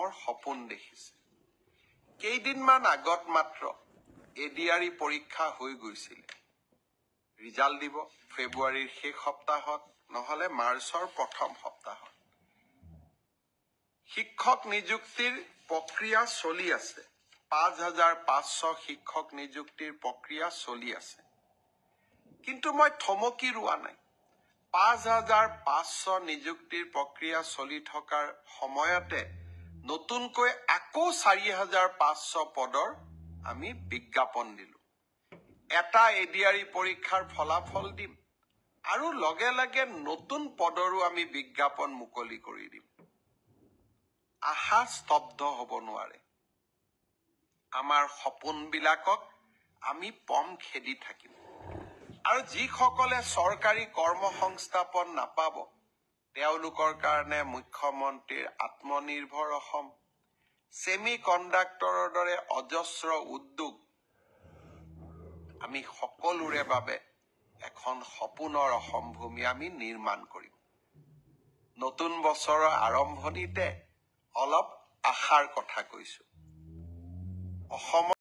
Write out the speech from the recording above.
ডাঙৰ সপোন দেখিছে। কেইদিনমান আগত মাত্ৰ এডিআৰই পৰীক্ষা হৈ গৈছিল। ৰিজাল্ট দিব ফেব্ৰুৱাৰীৰ শেষ সপ্তাহত নহলে মাৰ্চৰ প্ৰথম সপ্তাহত। শিক্ষক নিযুক্তিৰ প্ৰক্ৰিয়া চলি আছে। ৫,৫০০ শিক্ষক নিযুক্তিৰ প্ৰক্ৰিয়া চলি আছে। কিন্তু মই থমকি ৰোৱা নাই। ৫,৫০০ নিযুক্তিৰ প্ৰক্ৰিয়া চলি থকাৰ সময়তে নতুনকৈ আকৌ ৪,৫০০ পদৰ আমি বিজ্ঞাপন দিলো। এটা এডিআৰই পৰীক্ষাৰ ফলাফল দিম আৰু লগে লগে নতুন পদৰো আমি বিজ্ঞাপন মুকলি কৰি দিম। আশা স্তব্ধ হ'ব নোৱাৰে। আমাৰ সপোনবিলাকক আমি পম খেদি থাকিম। আৰু যিসকলে চৰকাৰী কৰ্মসংস্থাপন নাপাব তেওঁলোকৰ কাৰণে মুখ্যমন্ত্ৰীৰ আত্মনিৰ্ভৰ অসম, ছেমি কণ্ডাক্টৰৰ দৰে অজস্ৰ উদ্যোগ আমি সকলোৰে বাবে এখন সপোনৰ অসম ভূমি আমি নিৰ্মাণ কৰিম। নতুন বছৰৰ আৰম্ভণিতে অলপ আশাৰ কথা কৈছো। অসমৰ